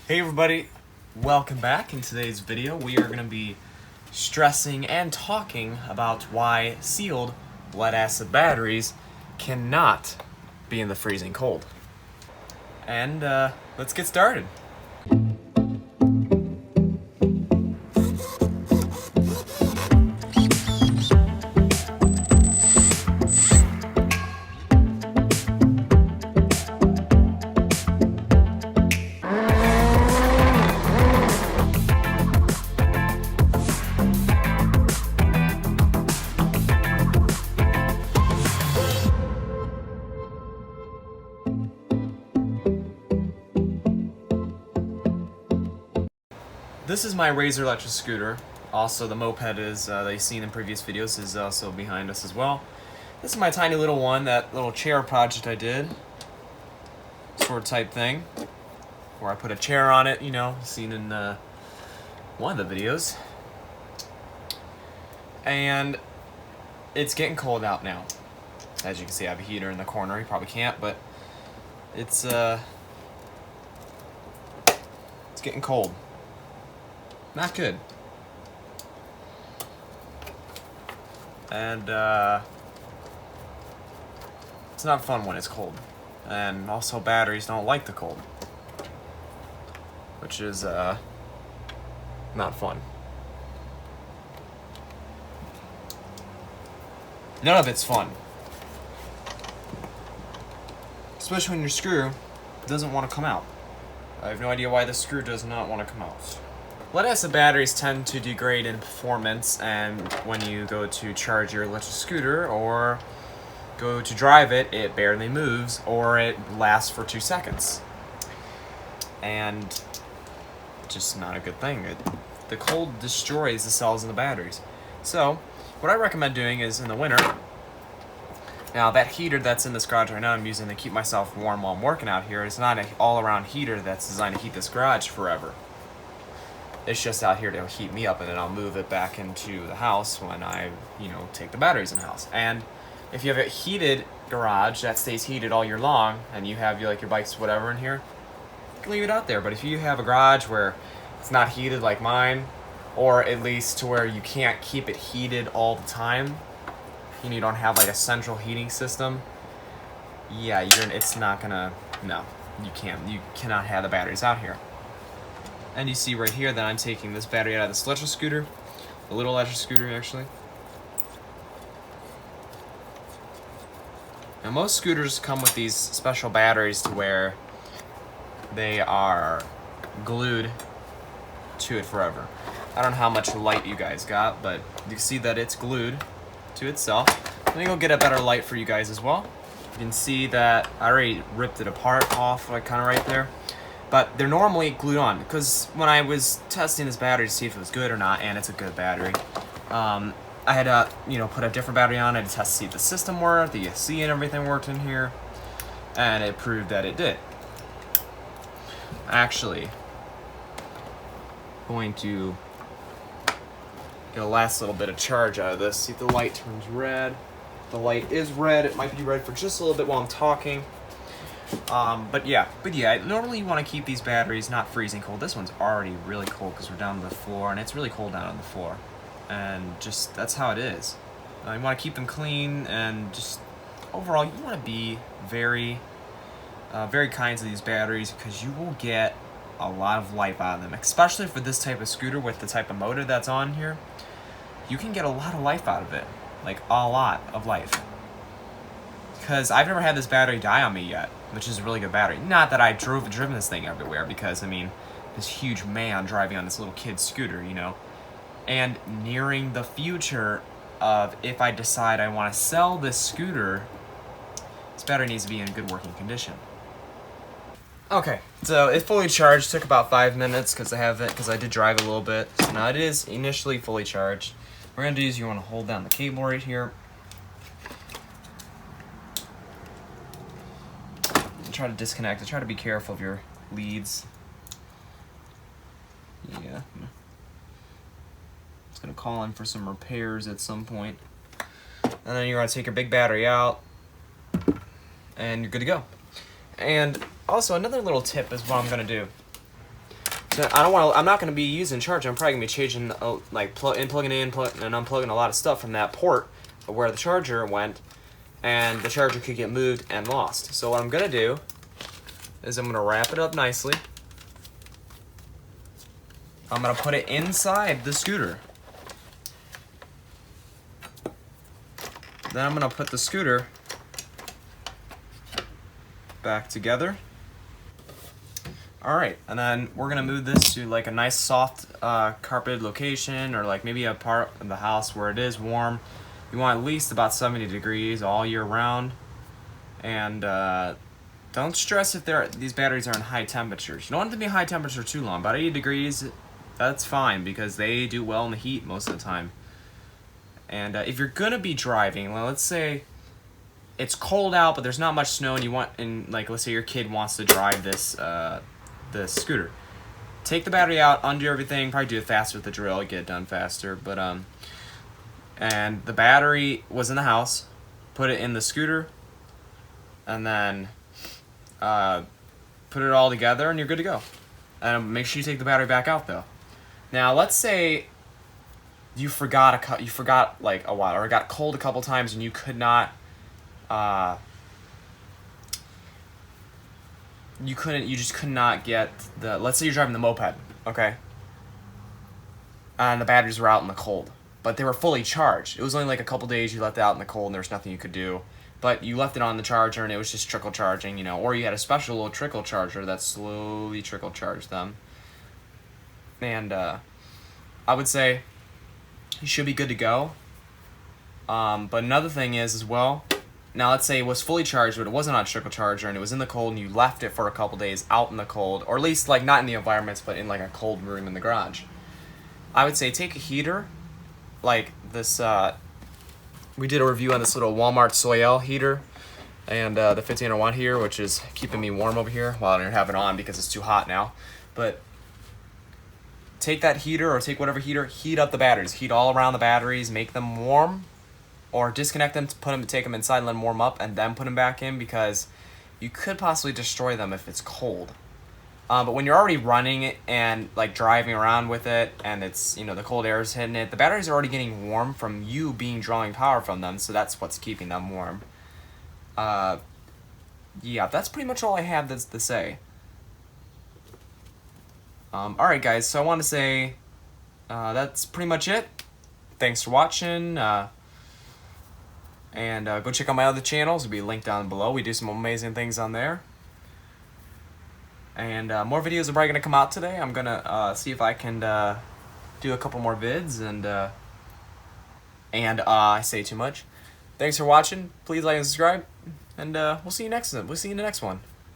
Hey everybody, welcome back. In today's video we are going to be stressing and talking about why sealed lead-acid batteries cannot be in the freezing cold. And let's get started. This is my Razor electric scooter. Also, the moped is that you've seen in previous videos is also behind us as well. This is my tiny little one, that little chair project I did. Sort of type thing. Where I put a chair on it, you know, seen in one of the videos. And it's getting cold out now. As you can see, I have a heater in the corner. You probably can't, but it's getting cold. Not good. And it's not fun when it's cold. And also batteries don't like the cold. Which is not fun. None of it's fun. Especially when your screw doesn't want to come out. I have no idea why the screw does not want to come out. Lead-acid batteries tend to degrade in performance, and when you go to charge your electric scooter or go to drive it, it barely moves or it lasts for 2 seconds. And just not a good thing. The cold destroys the cells in the batteries. So what I recommend doing is in the winter, now that heater that's in this garage right now I'm using to keep myself warm while I'm working out here, it's not an all-around heater that's designed to heat this garage forever. It's just out here to heat me up, and then I'll move it back into the house when I, take the batteries in the house. And if you have a heated garage that stays heated all year long, and you have your bikes, whatever in here, you can leave it out there. But if you have a garage where it's not heated like mine, or at least to where you can't keep it heated all the time, and you don't have a central heating system, yeah, it's not gonna, no, you cannot have the batteries out here. And you see right here that I'm taking this battery out of this electric scooter, the little electric scooter actually. Now most scooters come with these special batteries to where they are glued to it forever. I don't know how much light you guys got, but you can see that it's glued to itself. Let me go get a better light for you guys as well. You can see that I already ripped it apart off, kind of right there. But they're normally glued on, because when I was testing this battery to see if it was good or not, and it's a good battery, I had to, put a different battery on it to test to see if the system worked, the ESC and everything worked in here, and it proved that it did. Actually, going to get a last little bit of charge out of this. See if the light turns red. The light is red. It might be red for just a little bit while I'm talking. But yeah, normally you want to keep these batteries not freezing cold. This one's already really cold because we're down to the floor, and it's really cold down on the floor. And just, that's how it is. You want to keep them clean, and just overall, you want to be very, very kind to these batteries, because you will get a lot of life out of them, especially for this type of scooter with the type of motor that's on here. You can get a lot of life out of it, a lot of life. Because I've never had this battery die on me yet, which is a really good battery. Not that I've driven this thing everywhere, because, this huge man driving on this little kid's scooter, And nearing the future of if I decide I want to sell this scooter, this battery needs to be in good working condition. Okay, so it's fully charged. Took about 5 minutes because I did drive a little bit. So now it is initially fully charged. What we're going to do is you want to hold down the cable right here. Try to disconnect it. Try to be careful of your leads. Yeah. It's gonna call in for some repairs at some point. And then you're gonna take your big battery out, and you're good to go. And also another little tip is what I'm gonna do. So I don't want to. I'm not going to be using charger. I'm probably going to be changing, like plugging in, and unplugging a lot of stuff from that port where the charger went, and the charger could get moved and lost. So what I'm going to do is I'm going to wrap it up nicely. I'm going to put it inside the scooter. Then I'm going to put the scooter back together. Alright, and then we're going to move this to like a nice soft carpeted location, or like maybe a part of the house where it is warm. You want at least about 70 degrees all year round. And don't stress if these batteries are in high temperatures. You don't want them to be high temperature too long. About 80 degrees, that's fine because they do well in the heat most of the time. And if you're going to be driving, well, let's say it's cold out but there's not much snow, and like let's say your kid wants to drive this the scooter. Take the battery out, undo everything, probably do it faster with the drill, get it done faster, but and the battery was in the house, put it in the scooter, and then put it all together and you're good to go. And make sure you take the battery back out though. Now let's say you forgot like a while, or it got cold a couple times and you could not you just could not get the, let's say you're driving the moped, okay? And the batteries were out in the cold, but they were fully charged. It was only like a couple days you left it out in the cold and there was nothing you could do. But you left it on the charger and it was just trickle charging, you know, or you had a special little trickle charger that slowly trickle charged them. And I would say you should be good to go. But another thing is as well, now let's say it was fully charged but it wasn't on a trickle charger and it was in the cold and you left it for a couple days out in the cold, or at least like not in the environments but in like a cold room in the garage. I would say take a heater like this. We did a review on this little Walmart Soil heater, and the 1500 watt here, which is keeping me warm over here while I don't have it on because it's too hot now. But take that heater, or take whatever heater, heat up the batteries, heat all around the batteries, make them warm, or disconnect them, take them inside and let them warm up, and then put them back in, because you could possibly destroy them if it's cold. But when you're already running it and like driving around with it, and it's, you know, the cold air is hitting it, the batteries are already getting warm from you drawing power from them, so that's what's keeping them warm. Yeah, that's pretty much all I have to say. Alright guys, so I want to say that's pretty much it. Thanks for watching, and go check out my other channels. It'll be linked down below. We do some amazing things on there. And more videos are probably going to come out today. I'm going to see if I can do a couple more vids, and I say too much. Thanks for watching. Please like and subscribe, and we'll see you in the next one.